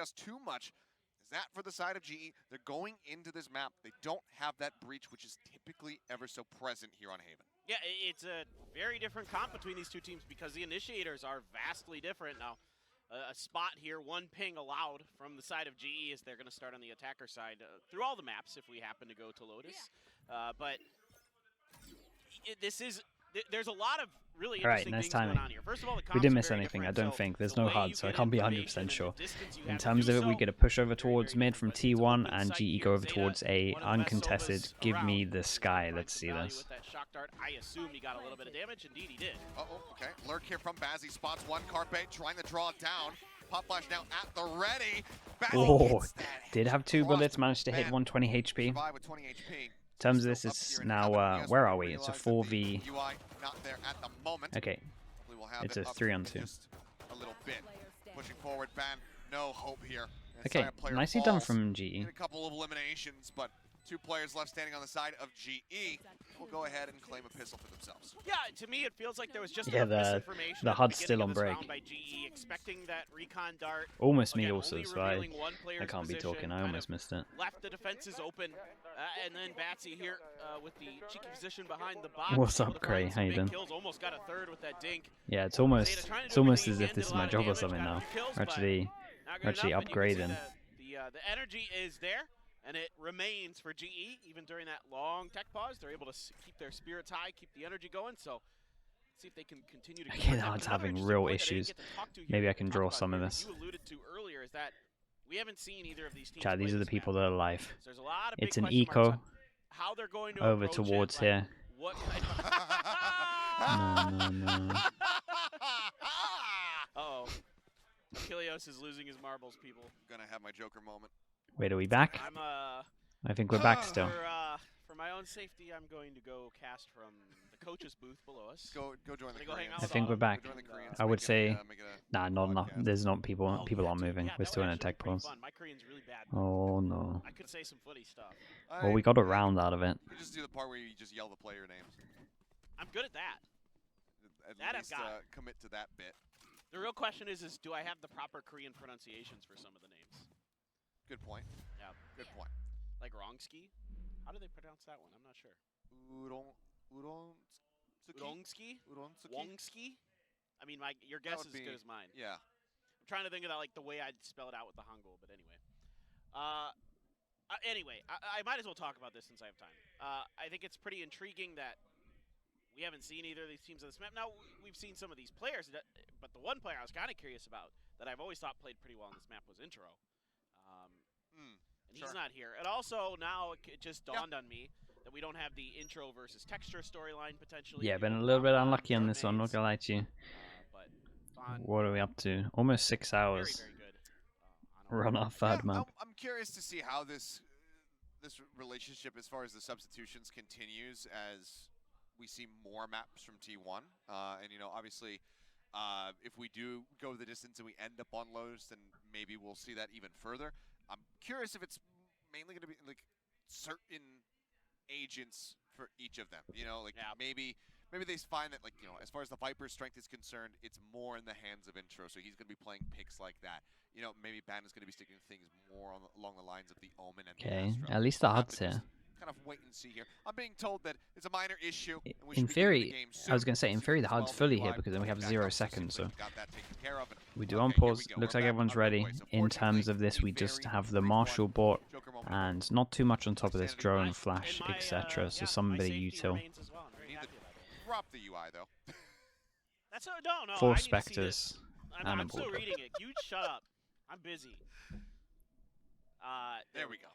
discuss too much, is that for the side of GE, they're going into this map. They don't have that breach, which is typically ever so present here on Haven. Yeah, it's a very different comp between these two teams because the initiators are vastly different now. A spot here, one ping allowed from the side of GE as they're going to start on the attacker side through all the maps if we happen to go to Lotus. But there's a lot of really interesting things going on here. First of all, the We comps didn't are miss very anything, I different, don't so think. There's the no way HUD, you so I get can't be information 100% and the sure. distance you In have to terms do of it, we so, get a push over very, towards very mid good, from but it's a T1, good and sight GE here. go over Zeta, towards A. one of the best Uncontested. Sovas Give me around. the He's sky. gonna Let's find see some value this. with that shock dart. I assume he got a little bit of damage. Indeed, he did. Okay. Lurk here from Bazzi. Spots one. Carpe trying to draw it down. Pop flash now at the ready. Bazzi Oh, gets that did have 2 cross bullets, managed to hit man. 120 HP. Survive with 20 HP. In terms of Still this, up it's here in now, heaven. where We are we? It's a realize that the 4v. UI not there at the moment. Okay, Hopefully we'll have it's it a up 3-on-2. in just a little bit. Pushing forward, Ban. No hope here. And Okay, Saya player nicely done falls. from GE. Get a couple of eliminations, but 2 players left standing on the side of GE will go ahead and claim a pistol for themselves. Yeah, to me it feels like there was just Yeah, enough misinformation the at HUD's beginning still of on this break. round by GE, expecting that recon dart. Almost me Again, also, only so I revealing one player's can't be position, talking. I kind almost of missed it. left the defenses open, and then Batsy here with the cheeky position behind the box. What's able up, to Cray? find How some you big doing? kills, almost got a third with that dink. Yeah, it's Zeta almost trying to it's do almost everything as he if can, this did is a my lot of job or damage, something got a now. few kills, We're but actually not good we're actually enough, and you can see upgrading. the energy is there, and it remains for GE even during that long tech pause. They're able to keep their spirits high, keep the energy going. So see if they can continue to. Okay, the HUD's having real issues. Maybe I can draw some of this. You alluded to earlier is that we haven't seen either of these teams. Chat, these play are the this people map. that are live. So there's a lot of It's big an question marks eco on how they're going to over approach towards it, here. What kind of No. Uh-oh. Kilios is losing his marbles, people. Gonna have my Joker moment. Wait, are we back? I'm I think we're back still. for my own safety, I'm going to go cast from the coach's booth below us. Go join the Go hang Koreans. out I with think all we're of back. Go join the Koreans, I would make it say, make it a nah, not enough. podcast. There's not people. Oh, People yeah, aren't dude, moving. yeah, We're that still would in a actually be tech pretty pause. fun. My Korean's really bad. Oh no. I could say some footy stuff. Well, we got a round out of it. You just do the part where you just yell the player names. I'm good at that. At That I've least got. commit to that bit. The real question is do I have the proper Korean pronunciations for some of the names? Good point. Yeah. Good point. Like Rongski? How do they pronounce that one? I'm not sure. Rongski? Uronsky? Wongski? I mean, your guess is as good as mine. Yeah. I'm trying to think of that like the way I'd spell it out with the Hangul, but anyway. Anyway, I might as well talk about this since I have time. I think it's pretty intriguing that we haven't seen either of these teams on this map. Now, we've seen some of these players, but the one player I was kind of curious about that I've always thought played pretty well on this map was Intro. And he's not here. And also, now it just dawned on me that we don't have the Intro versus Texture storyline potentially. Yeah, been a little bit unlucky on this one. Not gonna lie to you. But Vaughn, What are we up to? Almost 6 very, hours. very good. On a Run our third Yeah, map. I'm curious to see how this relationship, as far as the substitutions, continues as we see more maps from T1. And obviously, if we do go the distance and we end up on Lotus, then maybe we'll see that even further. I'm curious if it's mainly going to be like certain agents for each of them. Maybe they find that as far as the Viper's strength is concerned, it's more in the hands of Intro, so he's going to be playing picks like that. Maybe Ban is going to be sticking to things more along the lines of the Omen and the Okay, Astra. at least the We'll have HUD's to just here. kind of wait and see here. I'm being told that it's a minor issue. And we In should be getting the theory, game I was soon. going to say, in Seems theory, the as well HUD's that fully UI here because then we have back 0 up, seconds. So simply got that taken care of, and we do okay, on here we pause. go. Looks We're like back everyone's on ready. runway. So In terms of fortunately, this, we a just very have the brief Marshall one. bot Joker moment. and not too much on top of this. Sanity. Drone, flash, etc. So some bit of util. As well. I'm very Need happy to about it. drop the UI though. That's no. I 4 need to see this. specters. I'm and a still bulldog. reading it. You shut up. I'm busy. There we go.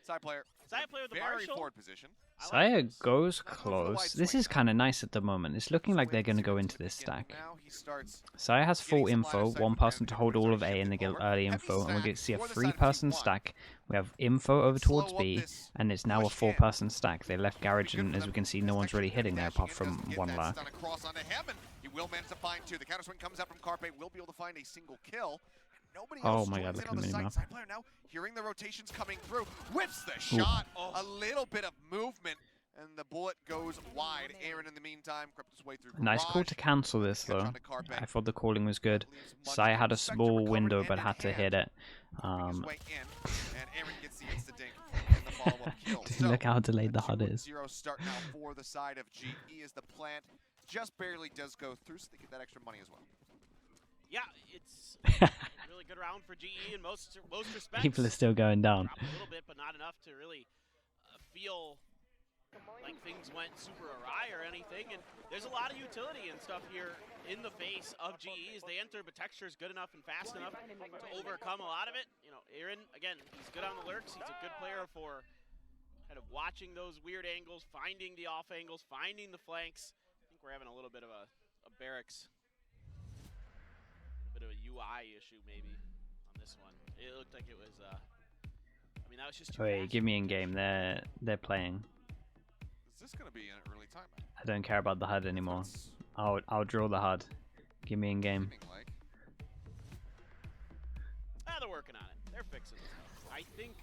Side player. Side player with the Very Marshall. forward position. I like Saya this. goes Not going for the wide close. This swing, is though. kind of nice at the moment. It's looking like they're going to go Swings into the this beginning. stack. Now he starts Saya has full getting some line info, of sight one from person to Brandon hold Edwards all are of A and shifting they get forward. early Heavy info, and we stack get to see a for the side of 3-person T1. stack. We have info over Slow towards up B, this and it's now a push in. 4-person stack. They left Garage, Good and for as them. we can see, no This one's really extra hitting there dashing apart in from doesn't get one that lurk. stun across onto him, and he will manage to find 2. The counter swing comes out from Carpe, will be able to find a single kill. Nobody Oh else my God, joins look in at on the the side. minimap. Side player now hearing the rotations coming through, whips the shot. A little bit of movement, And the bullet goes wide. Aaron, in the meantime, crept his way through. Nice call to cancel this, though. I thought the calling was good. Sai had a small window, but had to hit it. Look how delayed the HUD is. Start now for the side of GE as the plant just barely does go through, so they get that extra money as well. Yeah, it's a really good round for GE in most respects. People are still going down. Dropped a little bit, but not enough to really feel like things went super awry or anything. And there's a lot of utility and stuff here in the face of GE as they enter, but texture is good enough and fast enough to overcome a lot of it. You know, Aaron, again, he's good on the lurks. He's a good player for kind of watching those weird angles, finding the off angles, finding the flanks. I think we're having a little bit of a barracks, a bit of a UI issue maybe on this one. It looked like it was, I mean, that was just too Wait, fast. give me in game. They're playing. Is this going to be an early timeout? I don't care about the HUD anymore. I'll draw the HUD. Give me in game. They're working on it. They're fixing it. I think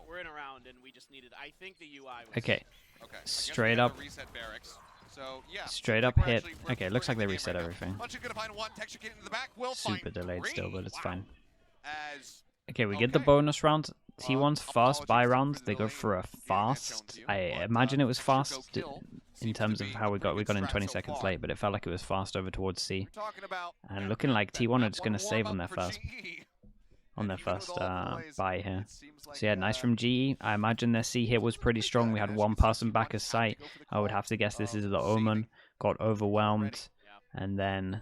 we're in a round and we just needed. I think the UI was Okay. Straight up. up. Reset barracks. So, yeah, Straight up hit. Okay, looks like they reset everything. Super Super delayed still, but it's fine. As Okay, we get the bonus round. T1's fast buy round. They go for a fast. I imagine it was fast in terms of how we got in 20 seconds late, but it felt like it was fast over towards C. And looking like T1 are just going to save on their first buy here. So yeah, nice from GE. I imagine their C hit was pretty strong. We had one person back as sight. I would have to guess this is the Omen. Got overwhelmed. And then...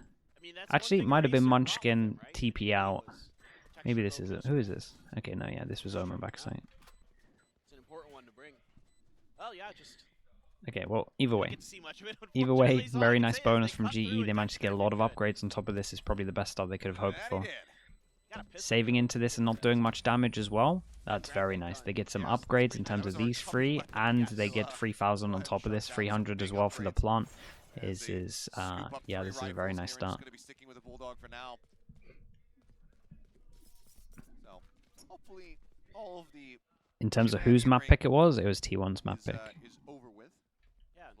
Actually, it might have been Munchkin TP out. Maybe this is it. Who is this? Okay, no, yeah, this was Omen back sight. It's an important one to bring. Well, yeah, just... Okay, well, either way. Either way, very nice bonus from GE. They managed to get a lot of upgrades on top of this. Is probably the best start they could have hoped for. Saving into this and not doing much damage as well. That's very nice. They get some upgrades in terms of these three, and they get 3,000 on top of this, 300 as well for the plant. Yeah, this is a very nice start. In terms of whose map pick it was T1's map pick. We'll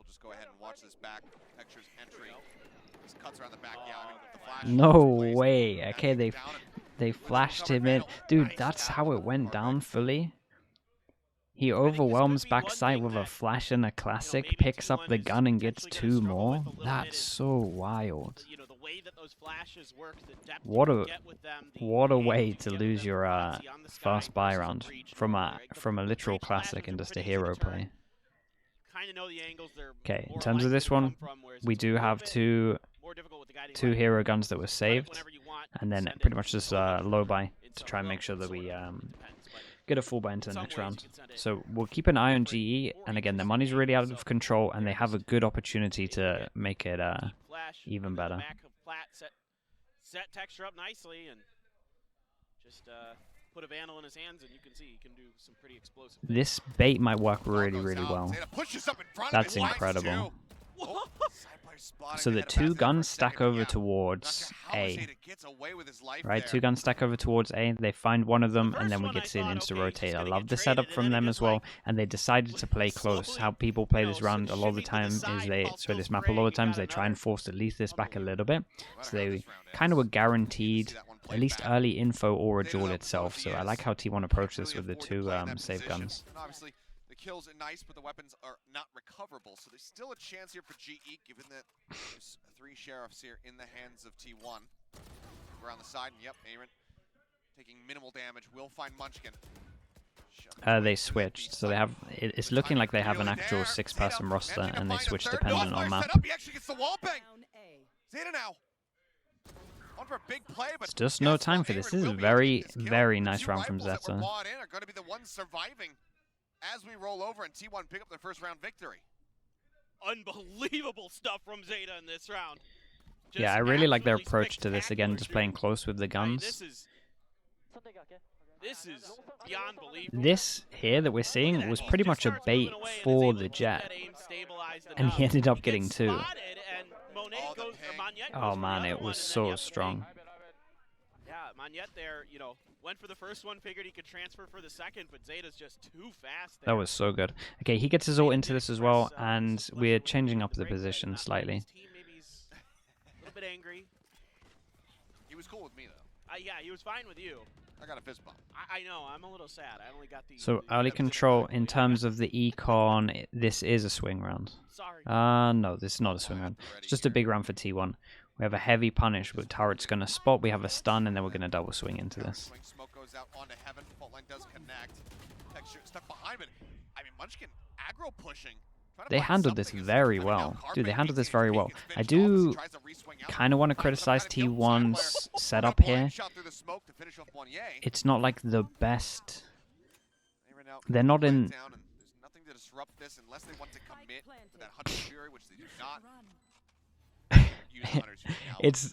just go ahead and watch this back. Texture's entry. This cuts around the back. Yeah, I mean, the flash. No way. Okay, they flashed him in. Dude, that's how it went down fully. He overwhelms backside with a flash and a classic, picks up the gun and gets 2 more. That's so wild. What a way to lose your first buy round from a literal classic and just a hero play. Okay, in terms of this one, we do have two hero guns that were saved, and then pretty much just low buy to try and make sure that we get a full buy into the next round. So we'll keep an eye on GE, and again, the money's really out of control, and they have a good opportunity to make it even better. Set texture up nicely, and just put a Vandal in his hands, and you can see he can do some pretty explosive things. This bait might work really, really well. That's incredible. So the 2 guns stack over towards A. Right, 2 guns stack over towards A. They find one of them, and then we get to see an insta-rotate. I love the setup from them as well, and they decided to play close. How people play this round a lot of the time is this map a lot of times they try and force at least this back a little bit. So they kind of were guaranteed at least early info or a duel itself. So I like how T1 approached this with the 2 save guns. Kills are nice, but the weapons are not recoverable, so there's still a chance here for GE, given that there's 3 sheriffs here in the hands of T1. Around the side, and yep, Aaron taking minimal damage. Will find Munchkin. They switched, so they have. It's looking like they have an actual 6-person roster, and they switched dependent on map. He actually gets the wall bang. Zeta now. On for a big play, but it's just no time for this. This is a very, very nice round from Zeta. Are going to be the ones surviving as we roll over and T1 pick up their first round victory. Unbelievable stuff from Zeta in this round. Yeah, I really like their approach to this again, just playing close with the guns. This is beyond belief. This here that we're seeing was pretty much a bait for the Jet, and he ended up getting 2. Oh man, it was so strong. Yeah, Magnet there, you know, went for the first one, figured he could transfer for the second, but Zeta's just too fast there. That was so good. Okay, he gets his ult into this as well, and we're changing up the position slightly. Maybe he's a little bit angry. He was cool with me, though. Yeah, he was fine with you. I got a fist bump. I know, I'm a little sad. I only got the... So early control in terms of the econ, this is a swing round. Sorry. No, this is not a swing round. It's just a big round for T1. We have a heavy punish, but turret's going to spot. We have a stun, and then we're going to double swing into this. Smoke goes out onto heaven. Fault line does connect. Texture stuck behind it. I mean, Munchkin aggro pushing. They handled this very well. Dude, they handled this very well. I do kind of want to criticize T1's setup here. It's not like the best. They're not in... There's nothing to disrupt this unless they want to commit to that Hunter's Fury, which they do not. It's...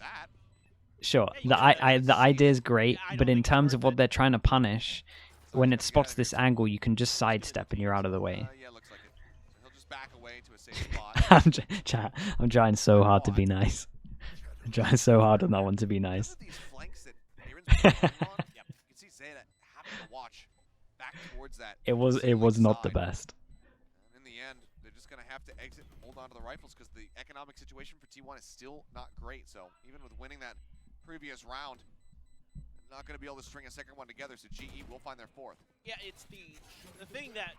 Sure, the idea is great, but in terms of what they're trying to punish, when it spots this angle, you can just sidestep and you're out of the way. Yeah, looks like it. So he'll just back away to a safe spot. I'm trying so hard to be nice. I'm trying so hard on that one to be nice. These flanks that Aaron's been on, you can see Zeta having to watch back towards that. It was not the best. And in the end, they're just going to have to exit and hold on to the rifles because the economic situation for T1 is still not great. So even with winning that previous round, not going to be able to string a second one together, so GE will find their fourth. Yeah, it's the thing that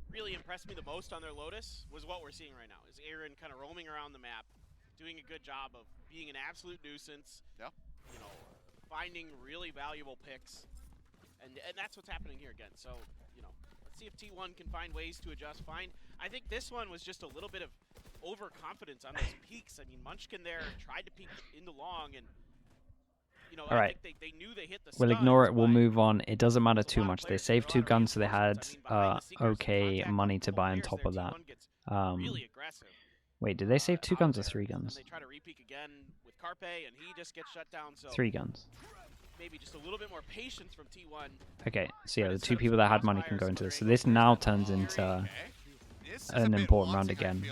really impressed me the most on their Lotus was what we're seeing right now, is Aaron kind of roaming around the map, doing a good job of being an absolute nuisance, yeah. You know, finding really valuable picks, and that's what's happening here again. So, you know, let's see if T1 can find ways to adjust. I think this one was just a little bit of overconfidence on those peaks. I mean, Munchkin there tried to peek into long, and you know, all right. I think they knew they hit the We'll stuns, ignore it. We'll but move on. It doesn't matter too much. They players saved with a 2 lot of guns, so they had reinforcements. I mean, behind the Seekers, okay contact money with to multiple buy on players top there, of that. T1 gets really aggressive. Wait, did they save 2 out guns or there, 3 and then guns? they try to repeak again with Carpe, and he just gets shut down. So 3 guns. maybe just a little bit more patience from T1. Okay, so yeah, the 2 people that had money can go into this. So this now turns into an important round again.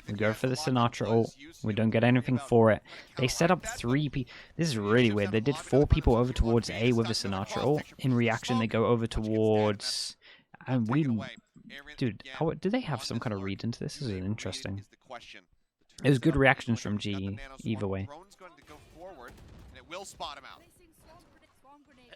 We go for the Sinatra ult. We don't get anything for it. They set up 3 people. This is really weird. They did 4 people over towards A with a Sinatra ult. In reaction, they go over towards... And we... Dude, do they have some kind of read into this? This is interesting. It was good reactions from GE, either way.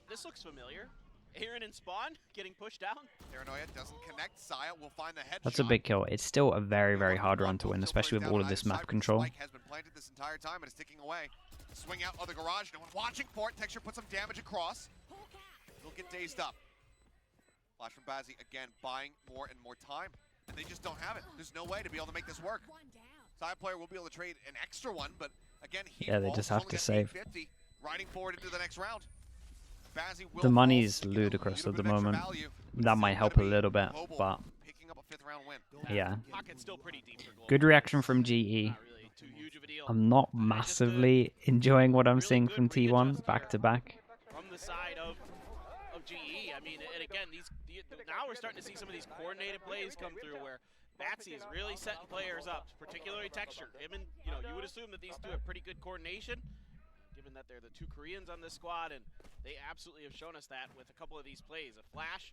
This looks familiar. Aaron and Spawn getting pushed down. Paranoia doesn't connect. Saya will find the headshot. That's a big kill. It's still a very, very hard run to win, especially with all of this map control. Has been planted this entire time and is ticking away. Swing out of the garage. No one watching for it. Texture puts some damage across. He'll get dazed up. Flash from Bazzi again, buying more and more time, and they just don't have it. There's no way to be able to make this work. Side player will be able to trade an extra one, but again, yeah, they just have to save. Riding forward into the next round. The money is ludicrous at the moment. That might help a little bit, but yeah. Good reaction from GE. I'm not massively enjoying what I'm seeing from T1 back to back. From the side of GE, I mean, and again, now we're starting to see some of these coordinated plays come through where Batsy is really setting players up, particularly Texture. Him and, you know, you would assume that these two have pretty good coordination, given that they're the 2 Koreans on this squad, and they absolutely have shown us that with a couple of these plays. A flash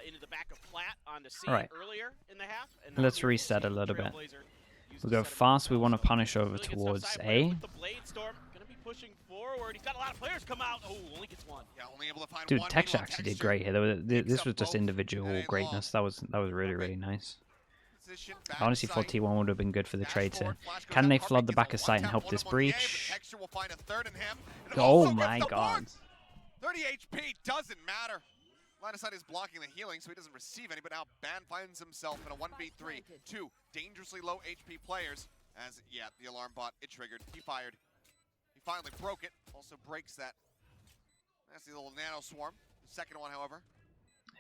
into the back of Flat onto C earlier in the half. And let's reset a little bit. We go fast. We want to punish over towards A. With the Blade Storm, gonna be pushing forward. He's got a lot of players come out. Oh, only gets 1. Yeah, only able to find Dude, one. Texture actually did great here. This was just individual greatness. That was really, really nice. I honestly thought T1 would have been good for the trade here. Can they flood the back of site and help this breach? Oh my god. 30 HP doesn't matter. Line of sight is blocking the healing, so he doesn't receive any, but now Ban finds himself in a 1v3. 2 dangerously low HP players. As, yeah, the alarm bot, it triggered. He fired. He finally broke it. Also breaks that nasty little nano swarm. The second one, however.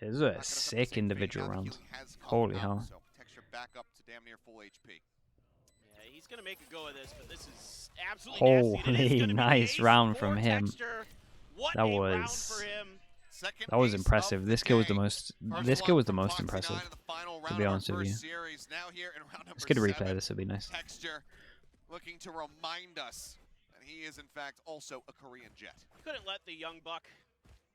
It was a sick individual round. Holy hell. So Texture back up to damn near full HP. Yeah, he's going to make a go of this, but this is absolutely nasty. Holy nice round from him. That was impressive. This kill was the most impressive, to be honest with you. Let's get a replay. This would be nice. Texture looking to remind us that and he is in fact also a Korean Jet. Couldn't let the young buck,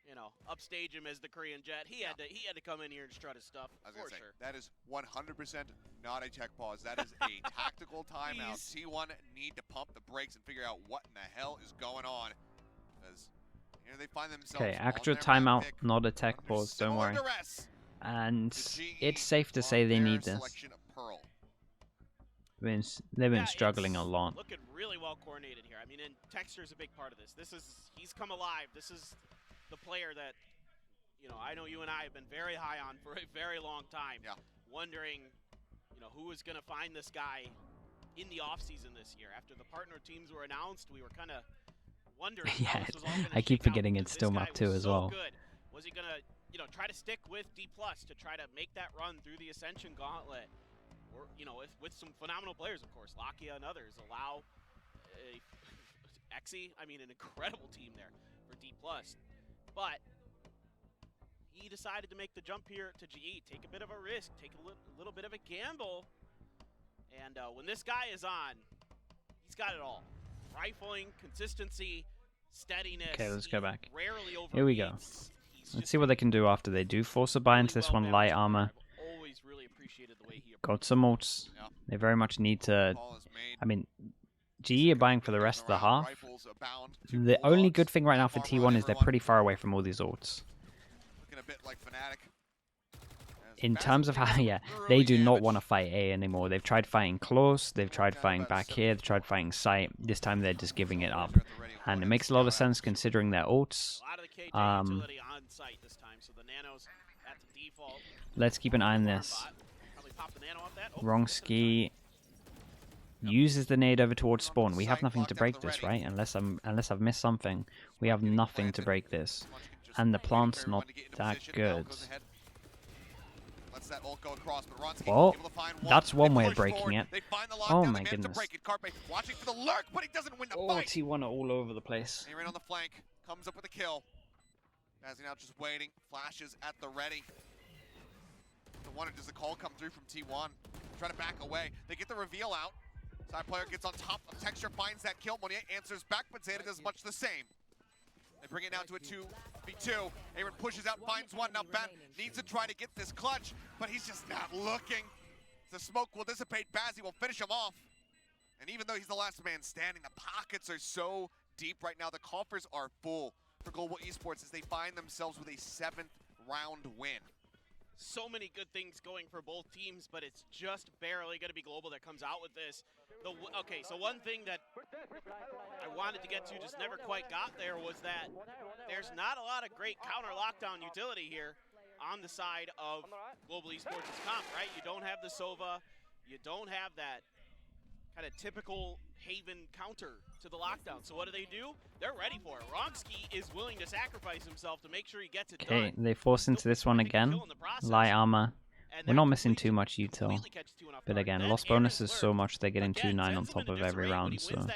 you know, upstage him as the Korean Jet. He had to come in here and strut his stuff. I was gonna say, that is 100% not a tech pause. That is a tactical timeout. T1 need to pump the brakes and figure out what in the hell is going on. Because here they find themselves. Okay, actual timeout, not a tech pause. Don't worry. And it's safe to say they need this. They've been struggling a lot. Looking really well coordinated here. I mean, and Texture is a big part of this. He's come alive. This is the player that, you know, I know you and I have been very high on for a very long time. Yeah. Wondering, you know, who is going to find this guy in the offseason this year. After the partner teams were announced, we were kind of wondering how this was all going to I keep shake forgetting out, it's still map 2 as so well. Good. Was he going to, you know, try to stick with D+ to try to make that run through the Ascension Gauntlet? Or, you know, with some phenomenal players, of course, Lakia and others, allow Exy, I mean, an incredible team there for D+. But he decided to make the jump here to GE, take a bit of a risk, take a little bit of a gamble. And when this guy is on, he's got it all. Rifling, consistency, steadiness. Okay, let's go back. Rarely overheats. Here we go. Let's see what they can do after they do force a buy into this one. Light armor. Got some ults. They very much need to. I mean, GE are buying for the rest of the half. The only good thing right now for T1 is they're pretty far away from all these ults. In terms of how, yeah, they do not want to fight A anymore. They've tried fighting close, they've tried fighting back here, they've tried fighting site. This time they're just giving it up. And it makes a lot of sense considering their ults. Let's keep an eye on this. Wrongski uses the nade over towards spawn. We have nothing to break this, right? Unless I've missed something. We have nothing to break this. And the plant's not that good. Well, that's one way of breaking it. Oh my goodness. Oh, T1 are all over the place. He ran on the flank, comes up with a kill. As he now just waiting, flashes at the ready. The wonder, does the call come through from T1? Try to back away. They get the reveal out. Side player gets on top of Texture, finds that kill. Monier answers back, but Zeta does much the same. They bring it down to a 2v2. Aaron pushes out, finds one. Now Bat needs to try to get this clutch, but he's just not looking. The smoke will dissipate. Bazzi will finish him off. And even though he's the last man standing, the pockets are so deep right now. The coffers are full for Global Esports as they find themselves with a 7th round win. So many good things going for both teams, but it's just barely going to be Global that comes out with this. Okay, so one thing that I wanted to get to, just never quite got there, was that there's not a lot of great counter lockdown utility here on the side of Global Esports' comp, right? You don't have the Sova, you don't have that kind of typical Haven counter to the lockdown. So what do? They're ready for it. Wrongski is willing to sacrifice himself to make sure he gets it done. Okay, they force into this one again. Light armor. We're not missing too much util. But again, lost bonus is so much they're getting 2-9 on top of every round, so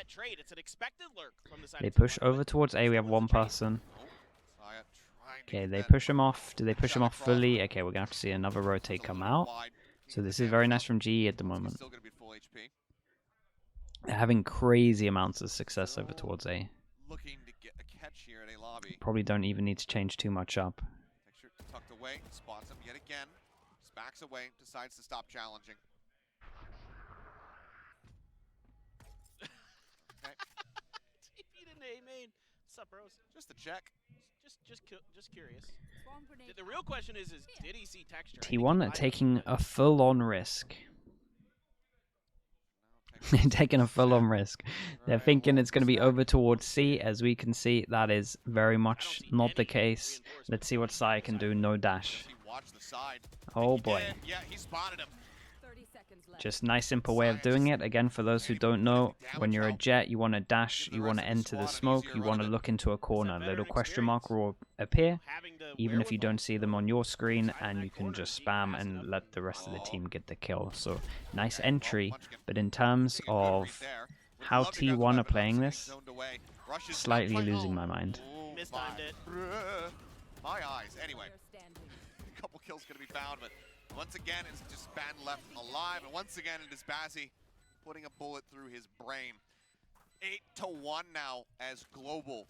they push over towards A. We have one person. Okay, they push him off. Do they push him off fully? Okay, we're gonna have to see another rotate come out. So this is very nice from GE at the moment. They're having crazy amounts of success over towards A. Probably don't even need to change too much up. Tucked away, spots him yet again. Just backs away, decides to stop challenging. Okay. TP to A main. What's up, bros? Just a check. Just curious. The real question is did he see Texture? T1 are taking a full-on risk. They're taking a full-on risk. They're thinking it's going to be over towards C. As we can see, that is very much not the case. Let's see what Sai can do. No dash. Oh boy. Just nice simple way of doing it. Again, for those who don't know, when you're a Jet, you want to dash, you want to enter the smoke, you want to look into a corner. A little question mark will appear, even if you don't see them on your screen, and you can just spam and let the rest of the team get the kill. So, nice entry, but in terms of how T1 are playing this, slightly losing my mind. Mistimed it. My eyes. Anyway, a couple kills going to be found, but once again, it's just Span left alive, and once again, it is Bazzi putting a bullet through his brain. 8-1 now as Global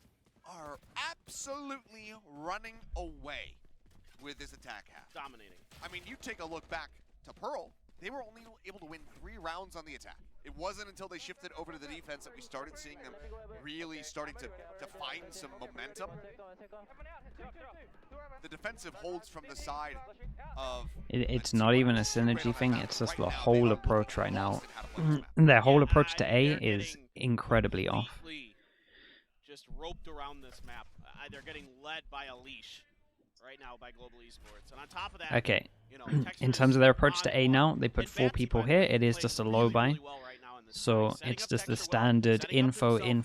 are absolutely running away with this attack half. Dominating. I mean, you take a look back to Pearl, they were only able to win 3 rounds on the attack. It wasn't until they shifted over to the defense that we started seeing them really starting to find some momentum. The defensive holds from the side of... It's not even a synergy thing, it's just the whole approach right now. Their whole approach to A is incredibly off. Just roped around this map. They're getting led by a leash right now by Global Esports. And on top of that, okay, in terms of their approach to A now, they put 4 people here. It is just a low buy. So it's just the standard info in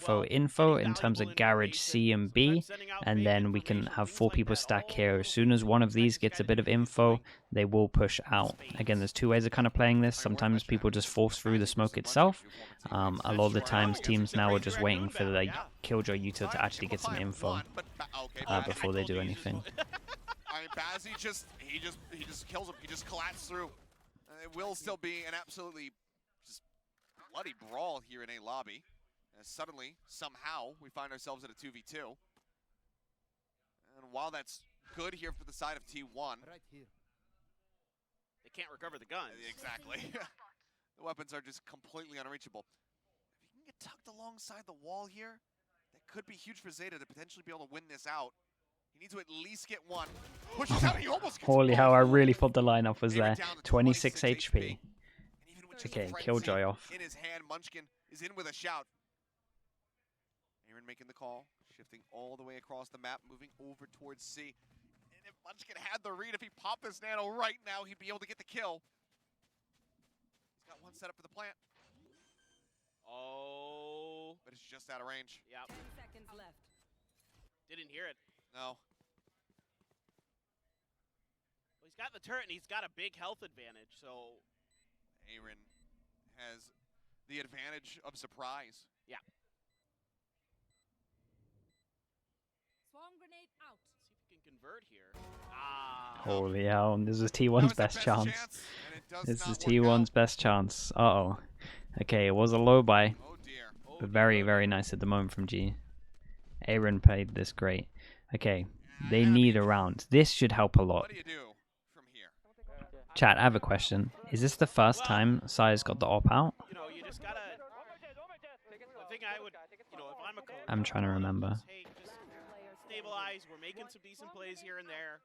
terms of garage C and B, and then we can have 4 people stack here. As soon as one of these gets a bit of info, they will push out. Again, there's 2 ways of kind of playing this. Sometimes people just force through the smoke itself. A lot of the times teams now are just waiting for the Killjoy util to actually get some info before they do anything. I mean, Bazzi he just kills him. He just collapsed through. It will still be an absolutely bloody brawl here in A lobby. And suddenly, somehow, we find ourselves at a 2v2. And while that's good here for the side of T1, they can't recover the guns. Exactly. The weapons are just completely unreachable. If you can get tucked alongside the wall here, that could be huge for Zeta to potentially be able to win this out. He needs to at least get one. Pushes out, he almost gets Holy hell, I really thought the lineup was there. 26 HP. Okay, Killjoy off. In his hand, Munchkin is in with a shout. Aaron making the call, shifting all the way across the map, moving over towards C. And if Munchkin had the read, if he popped this nano right now, he'd be able to get the kill. He's got one set up for the plant. Oh. But it's just out of range. Yep. 10 seconds left. Didn't hear it. No. Well, he's got the turret and he's got a big health advantage, so... Aaron has the advantage of surprise. Yeah. Swarm grenade out. See if he can convert here. Ah. Holy hell, this is T1's best chance. This is T1's best chance. Uh-oh. Okay, it was a low buy. Oh dear. But very, very nice at the moment from G. Aaron played this great. Okay, they need a round. This should help a lot. What do you do from here? Chat, I have a question. Is this the first time Sire's got the op out? You know, you just gotta... The thing I would... You know, if I'm a coach... I'm trying to remember. Just, hey, just stabilize. We're making some decent plays here and there.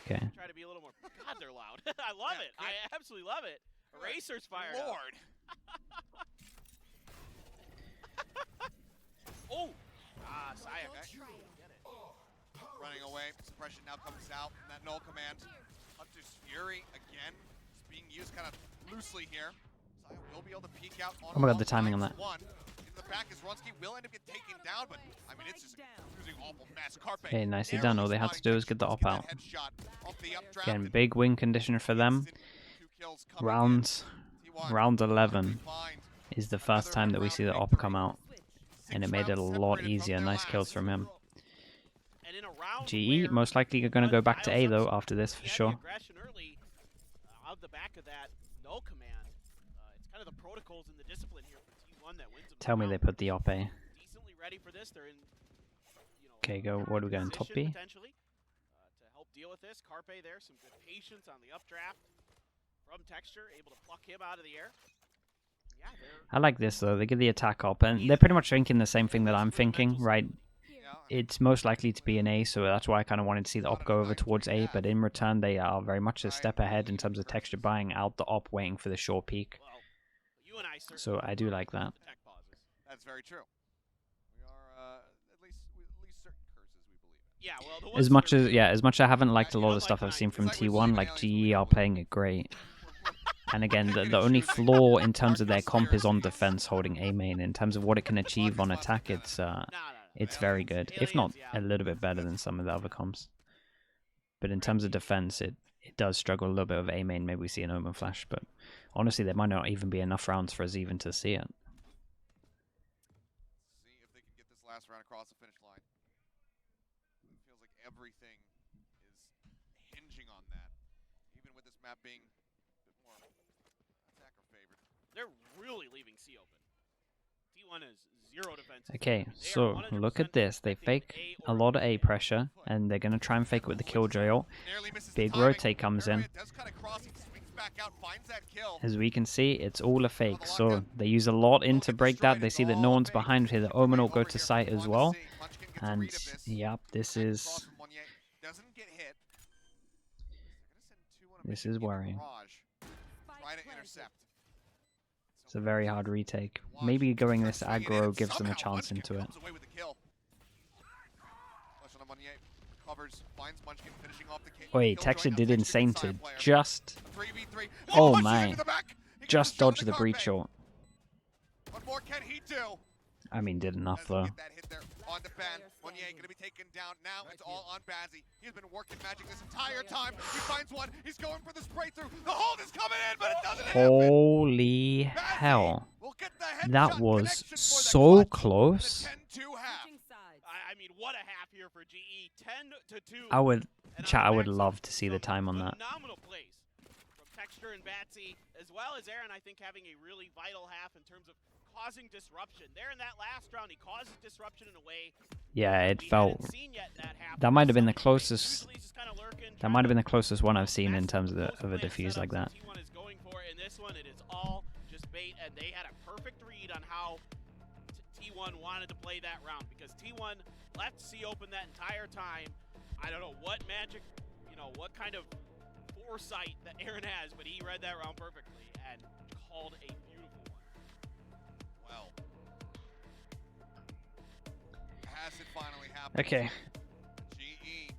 Okay. Try to be a little more... God, they're loud. I love it. I absolutely love it. Eraser's fired up. Lord. Oh! Ah, Saya. Okay. Running away. Suppression now comes out from that null command. Hunter's Fury again. It's being used kind of loosely here. Saya will be able to peek out on Oh my god, the timing on that. One. In the back is Runsky will end up getting taken down, but I mean it's just using awful mess. Carpe. Okay, nicely done. All they had to do is get the op out. Again, big win condition for them. Round 11 is the first time that we see the op come out. And it made it a lot easier. Nice kills from him. GE most likely are going to go back to A though after this for sure. Out the back of that null command. It's kind of the protocols and the discipline here for T1 that wins. Tell me they put the op A. Decently ready for this. They're in, okay, go. What are we going? Top B? Potentially, to help deal with this. Carpe there, some good patience on the updraft from Texture, able to pluck him out of the air. Yeah, I like this though. They get the attack op, and they're pretty much thinking the same thing that I'm thinking, right? It's most likely to be an A, so that's why I kind of wanted to see the op go over towards A, but in return they are very much a step ahead in terms of Texture buying out the op, waiting for the short peak. So I do like that. That's very true. We are at least certain curses we believe in. Yeah, well, as much as I haven't liked a lot of the stuff I've seen from T1, like GE are playing it great. And again, the only flaw in terms of their comp is on defense holding A main. In terms of what it can achieve on attack, it's very good, if not a little bit better than some of the other comps. But in terms of defense, it does struggle a little bit with A main. Maybe we see an Omen Flash, but honestly, there might not even be enough rounds for us even to see it. See if they can get this last round across the finish line. It feels like everything is hinging on that, even with this map being a bit more attacker favored. They're really leaving C open. T1 has 0 defense. Okay, They are so 100% look at this. They expecting fake an a lot of A pressure, and they're going to try and fake it with the Killjoy ult. Big rotate comes in. As we can see, it's all a fake. So they use a lot in to break that. They see that no one's behind here. The Omen will go to site as well. And, yep, this is worrying. It's a very hard retake. Maybe going this aggro gives them a chance into it. Wait, Texture did insane to just... Oh man. Just dodge the breach ult. What more can he do? I mean, did enough though. On the ban. Monnier gonna be taken down. Now it's all on Bazzi. He's been working magic this entire time. He finds one. He's going for the spray through. The hold is coming in, but it doesn't happen. Holy hell. That was so close. I mean, what a half here for GE. 10-2. I would love to see the time on that. Phenomenal plays from Texture and Batsy, as well as Aaron, I think, having a really vital half in terms of causing disruption. There in that last round, he causes disruption in a way yeah, it felt... That might have been the closest... That might have been the closest one I've seen in terms of a defuse like that. T1 is going for in this one, it is all just bait, and they had a perfect read on how T1 wanted to play that round, because T1 left C open that entire time. I don't know what magic, what kind of foresight that Aaron has, but he read that round perfectly and called a beautiful one. Well, has it finally happened? Okay. GE,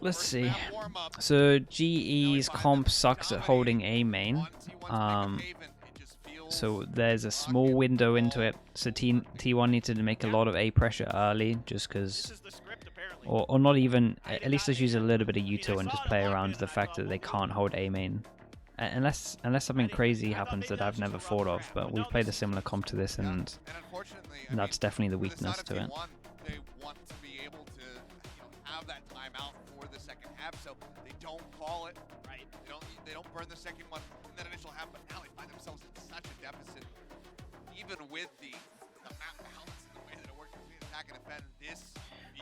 let's see. So GE's comp sucks at holding A main. So there's a small window into it. So T1 needed to make a lot of A pressure early, just because, or not even. At least let's use a little bit of util and just play around with the fact that they can't hold A main, unless something crazy happens that I've never thought of. But we've played a similar comp to this, and that's definitely the weakness to it. They want to be able to have that timeout for the second half, so they don't call it. Right? They don't burn the second one in that initial half, but now they find themselves in such a deficit. Even with the map balance and the way that it works between attack and defend, this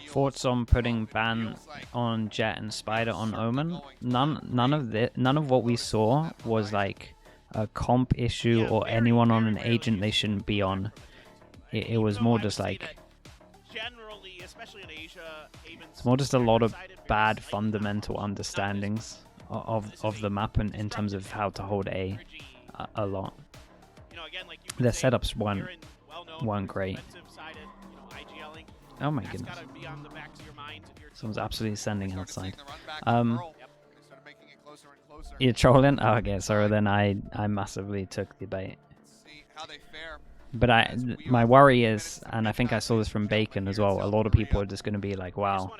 Thoughts on putting ban on Jet and Spider on Omen? None of what we saw was like a comp issue or anyone on an agent they shouldn't be on. It was more just like, generally, especially in Asia, it's more just a lot of bad fundamental understandings of the map in terms of how to hold A lot. Their setups weren't great. Oh my goodness. Someone's absolutely sending outside. You're trolling? Oh, okay, sorry, then I massively took the bait. But my worry is, and I think I saw this from Bacon as well, a lot of people are just going to be like, wow,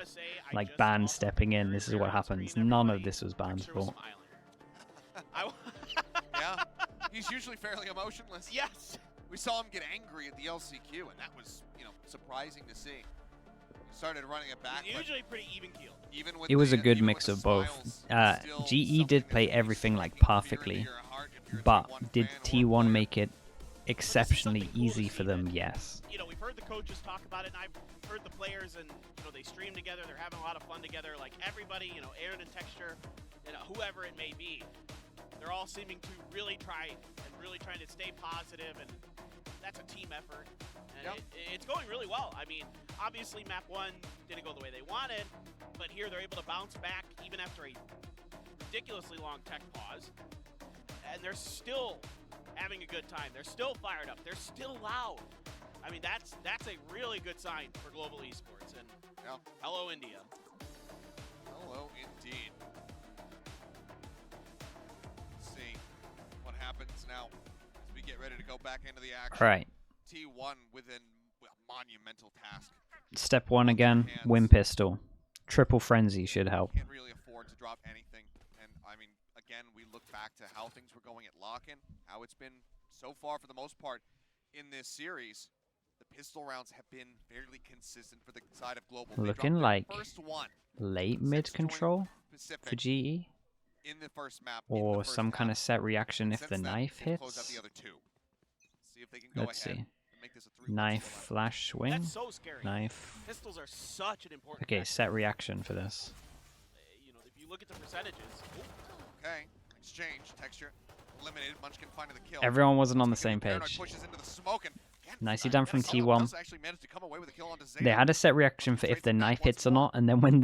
like Ban stepping in, this is what happens. None of this was Ban's fault. Yeah, he's usually fairly emotionless. Yes. We saw him get angry at the LCQ, and that was, surprising to see. He started running it back. He's usually pretty even-keeled. It was a good mix of both. GE did play everything like perfectly, but did T1 make it exceptionally easy for them? Yes. We've heard the coaches talk about it, and I've heard the players, and they stream together. They're having a lot of fun together. Like everybody, Aaron and Texture, whoever it may be, they're all seeming to really trying to stay positive, and that's a team effort. And it's going really well. I mean, obviously map 1 didn't go the way they wanted, but here they're able to bounce back even after a ridiculously long tech pause, and they're still having a good time. They're still fired up. They're still loud. I mean, that's a really good sign for global esports. And hello, India. Hello, indeed. Let's see what happens now as we get ready to go back into the action. All right. T1 with a monumental task. Step 1 again, Wind Pistol. Triple Frenzy should help. Can't really afford to drop anything. And I mean, again, we look back to how things were going at Lock-In, how it's been so far for the most part in this series. The pistol rounds have been fairly consistent for the side of Global. Looking like late mid control for GE. In the first map, or some kind of set reaction if the knife hits. See if they can go Let's see. make this a 3-1 Knife solo flash swing. That's so scary. Knife. Pistols are such an important Okay, factor. set reaction for this. You know, if you look at the percentages. Okay, exchange, texture, eliminated, Munchkin finding the kill. Everyone wasn't on the same Paranoid page. pushes into the smoke and again, Nicely done from Solo T1. does actually manage to come away with a kill onto Zeta. They had a set reaction for if the knife hits or not, and then when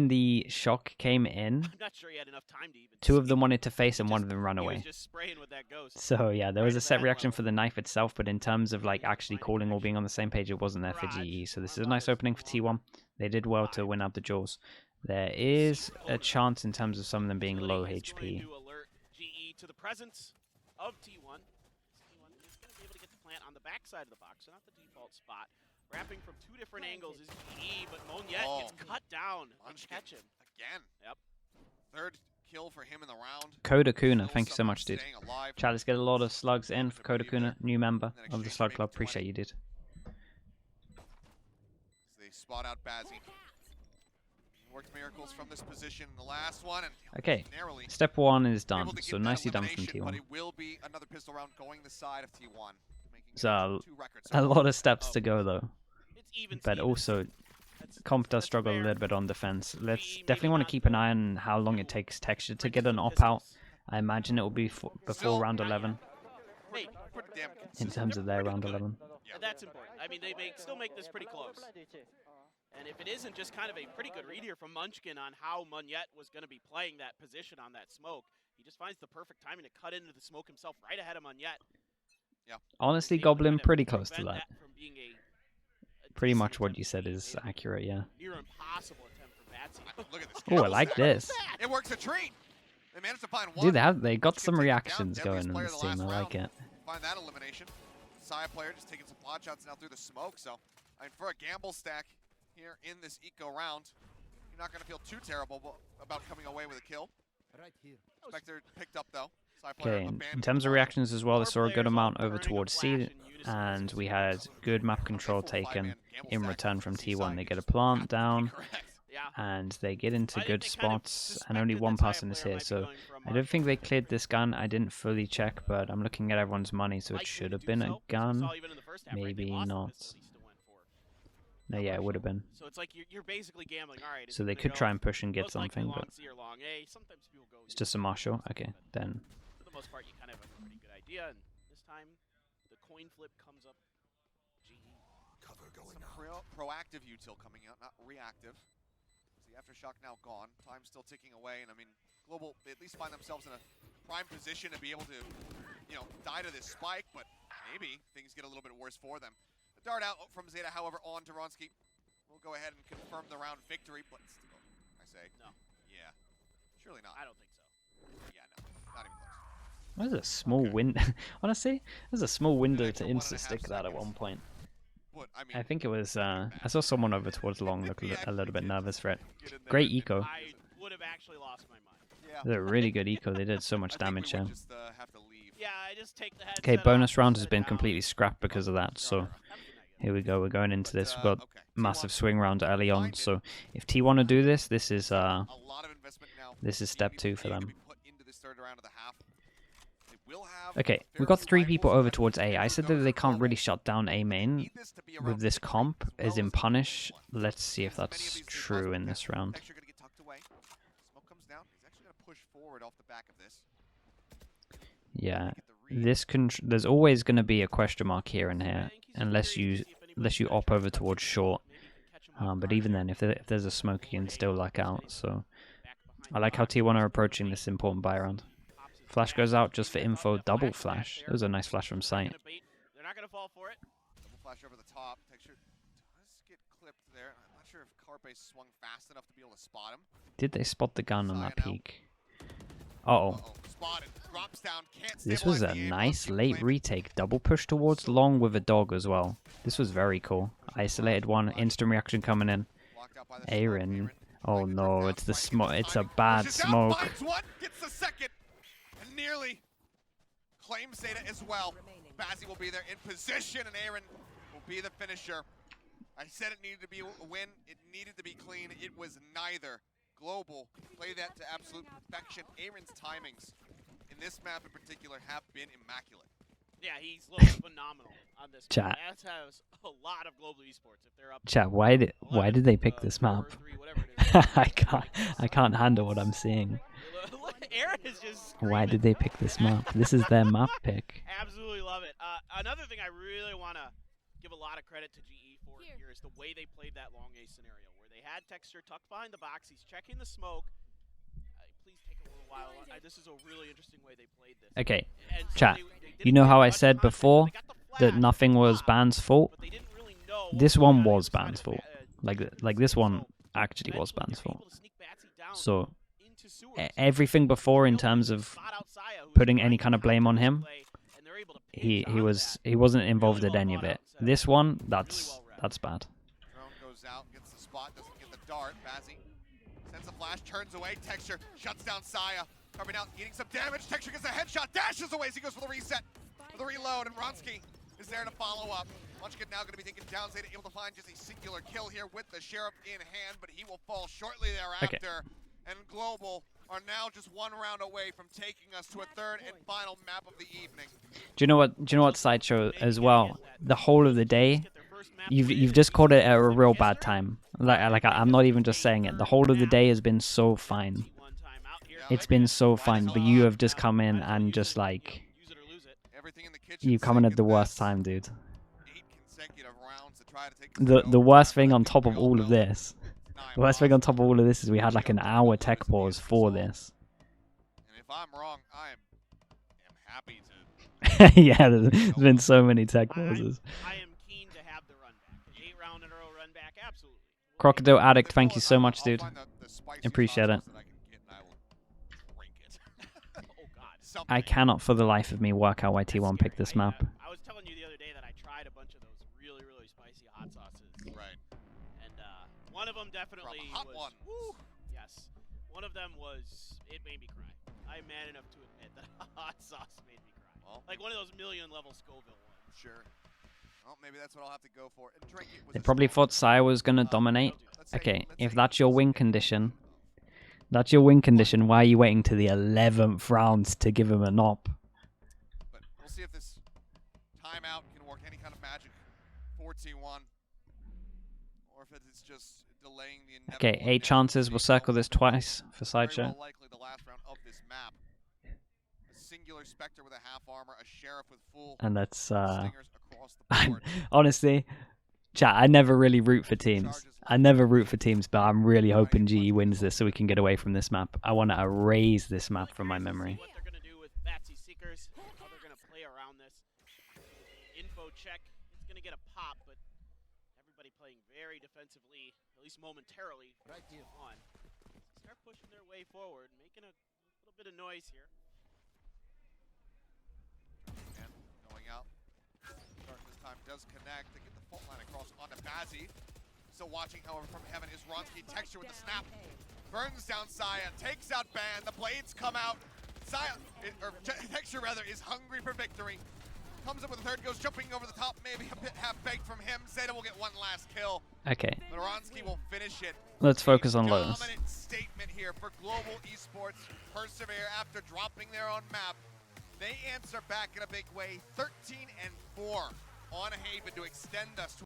the shock came in, I'm not sure he had enough time to even two of see them it. wanted to face and He one just- of them ran he was away. just spraying with that ghost. So yeah, there was Right a at set that reaction level. for the knife itself, but in terms of like actually calling or being on the same page, it wasn't there for GE. So this is a nice opening for T1. They did well to win out the Jaws. There is a chance in terms of some of them being low Utility is going HP. to alert GE to the presence of T1. T1 is going to be able to get the plant on the back side of the box, so not the default spot. Wrapping from two different angles is GE, but Monyet gets cut down. Munchkin Catch him. again. Yep. Third kill for him in the round. Coda Kuna, Still thank you so somehow much, dude. staying alive. Chat, let's get a lot of slugs in for Coda Believe there. Kuna, new member Then of the exchange Slug maybe Club. 20. Appreciate you, dude. They spot out Bazzi. Worked miracles from this position in the last one, and Okay, narrowly step one is able done, to so get that nicely done from elimination, but T1. it will be another pistol round going the side of T1. Making it So 2 records a so lot of steps to go though, It's even. but also Comp does struggle a fair. little bit on defense. Let's GE maybe definitely want to not keep an the eye on how long it takes Texture to Bring get an some op out. pistols. I imagine it will be before Still round not 11 Hey, pretty damn in consistent. terms of their Pretty round good. 11. Yeah. that's important. I mean, they still make this pretty close. And if it isn't just kind of a pretty good read here from Munchkin on how Monyet was going to be playing that position on that smoke, he just finds the perfect timing to cut into the smoke himself right ahead of Monyet. Honestly, He's able to Goblin kind of pretty close to prevent that. from being a Pretty decent much what attempt you to said be is a accurate, yeah. near impossible attempt from Batsy. Look at this. Oh, I kill. like this. It works a treat. They managed to find one. Dude, they got Munchkin some takes it down. reactions Deadliest going in player this of the team. I last like round. it. Find that elimination. Saya player just taking some pot shots now through the smoke. So, I mean, for a gamble stack here in this eco round, you're not going to feel too terrible about coming away with a kill. Right here. Spectre picked up though. Saya player Okay, in abandoned terms the of target. reactions as well, they Four saw a good players all amount over turning a towards flash C, in unison. and we had good map control Full five-man taken gamble in stack return on from the C T1. side. They You get a just have plant to be down, correct. Yeah. and they get into I think good they kind of spots, and only suspected one that Saya person is player here, might be so going for a I don't mark. think they cleared this gun. I didn't fully check, but I'm looking at everyone's money, so it Likely should to have do been a so, 'cause we gun. saw even in the first half, right, they Maybe lost the not. pistol, he still went for. No, yeah, it would have been. So it's like you're basically gambling. All right. is So it they gonna could go try and push and get most likely something, long but C or long A. Sometimes people go. it's just a marshal. Okay, but then for the most part, you kind of have a pretty good idea. And this time, the coin flip comes up. GE. Cover going Some out. proactive util coming out, not reactive. The aftershock now gone. Time still ticking away, and I mean, Global they at least find themselves in a prime position to be able to, you know, die to this spike. But maybe things get a little bit worse for them. The dart out from Zeta, however, on to Ronsky. We'll go ahead and confirm the round victory, but still, I say, No. yeah, surely not. I don't think so. Yeah, no, not even close. there's a small window. Honestly, there's a small window to extra 1.5 insta stick that at seconds. one point. But I mean, I think it was. I saw someone over towards long look a little bit nervous for it. get in there Great and- eco. I would have actually lost my mind. Yeah. They're a really good eco. They did so much I think we damage would here. just have to leave. Yeah, I just take the headset Okay, bonus off, round set has it been down. completely scrapped because of that. So Have a good night, guys. here we go. We're going into But, this. We've got okay. massive T1 swing round early on. find it. So if T1 to do this, this is a lot of investment now. this is The step people 2 for needing to them. be put into this third round of the half. They will have Okay, a we've fair got few 3 people rifles, over but towards A. I said that they can't really Global. shut down A main Need this to be around with this 50 comp, as as well in as the punish. one. Let's see if As many of that's these as true possible. in this round. Texture gonna get tucked away. Smoke comes down. He's actually gonna push forward off the back of this. Yeah, Get the read. this there's always going to be a question mark here and here, I think he's unless curious you to see if anybody's op gonna over try to towards catch him short. off. Maybe he can catch him off But guard even there. then, if there's a smoke, you can still luck out. So Back I behind like the how box. T1 are approaching this important buy round. Pops his Flash gas. goes out just for They're info. gonna Double flash back flash. there. That was a nice flash from They're sight. gonna bait- They're not going to fall for it. Double flash over the top. Texture does get clipped there. I'm not sure if Carpe swung fast enough to be able to spot him. Did they spot the gun on that Zion out. peak? Uh-oh. Uh-oh. Spotted. Drops down. Can't This was stabilize a the aim. nice Ronsky late claiming. retake. Double push towards long with a dog as well. This was very cool. Isolated one. Instant reaction coming in. Blocked out by the Aaron. smoke. Oh Aaron no, trying to it's the get smoke. timing. It's a bad Pushes out, smoke. finds one, gets the second, and nearly claims Zeta as well. Remaining. Bazzi will be there in position, and Aaron will be the finisher. I said it needed to be a win. It needed to be clean. It was neither. Global play that to absolute perfection. Aaron's timings in this map in particular have been immaculate. Yeah, he's looked phenomenal. on this. Chat. That has a lot of global esports if they're up. Chat, why did they pick this 4 or map? 3, whatever it is. I can't handle what I'm seeing. Aaron is just Why screaming. did they pick this map? This is their map pick. Absolutely love it. Another thing I really want to give a lot of credit to GE for here is the way they played that long A scenario, where they had Texture tucked behind the box. He's checking the smoke. Please take a little while. This is a really interesting way they played this. Okay, And so chat. they You didn't know get how I much said context. before They got the that flash, nothing was but Ban's fault? they didn't really know what This was one going on was inside Ban's of fault. Ba- Like this one so actually was eventually Ban's they're fault. able to sneak Batsy down So into sewers. everything before in terms of Spot out Saya, who was putting trying any to kind of blame on counter him, play, and they're able to he pinch onto that. wasn't involved Really in well any of thought it. out and set up. This one, Really that's well read. that's bad. Drone goes out, gets the spot, doesn't get the dart. Bazzi sends a flash, turns away. Texture shuts down Saya. Covering out, eating some damage. Texture gets a headshot, dashes away as he goes for the reset, for the reload, and Ronsky is there to follow up. Munchkin now going to be thinking down, Zeta able to find just a singular kill here with the Sheriff in hand, but he will fall shortly thereafter. And Global are now just one round away from taking us to a third and final map of the evening. Do you know what Sideshow as well? The whole of the day, you've just called it a real bad time. I'm not even just saying it. The whole of the day has been so fine. It's been so fine, but you have just come in and just like Everything in the kitchen you come in sink at the worst this. time, dude. 8 consecutive rounds to try to take The worst thing on top of all of this, the worst thing on top of all of this is we had like an hour tech pause for this. And if I'm wrong, I am happy to. Yeah, there's been so many tech pauses. I am keen to have the run back. An 8-round in a row run back, absolutely. Crocodile Addict, thank you so much, I'll dude. find the spicy Appreciate hot it. sauce that I can get and I will drink it. Oh God. I Something. cannot for the life of me work out why T1 picked this map. I was telling you the other day that I tried a bunch of those really, really spicy hot sauces. Right. And one of them definitely hot was. ones. Woo, yes. One of them was. It made me cry. I'm man enough to admit that hot sauce made me cry. Well, Like one of those million-level Scoville ones. sure. Well, maybe that's what I'll have to go for. And drink it with They a probably straw. thought Saya was gonna dominate. Let's say- Okay, let's if say that's your it's- win condition, why are you waiting to the 11th round to give him a nop? But we'll see if this timeout can work any kind of magic for T1. Or if it's just delaying the inevitable. Okay, 8 chances. We'll circle this twice for Very Sideshow. well likely the last round of this map. A singular Spectre with a half armor, a Sheriff with full And that's stingers across the board. honestly, chat, I never really root for teams. I never root for teams, but I'm really hoping GE wins this so we can get away from this map. I want to erase this map from my memory. What they're gonna do with Batsy Seekers, how they're gonna play around this. Info check. It's gonna get a pop, but everybody playing very defensively, at least momentarily. Right here. On. Start pushing their way forward, making a little bit of noise here. And going out. Start this time does connect to get the fault line across onto Bazzi. Still watching, however, from heaven is Ronsky. Texture with the snap. Burns down Saya. Takes out Ban. The blades come out. Saya, or Texture rather, is hungry for victory. Comes up with a third, goes jumping over the top, maybe a bit half-baked from him. Zeta will get one last kill. Okay, But Ronsky will finish it. let's focus on Lotus. Dominant statement here for Global Esports. Persevere after dropping their own map. They answer back in a big way, 13-4 on Haven to extend us to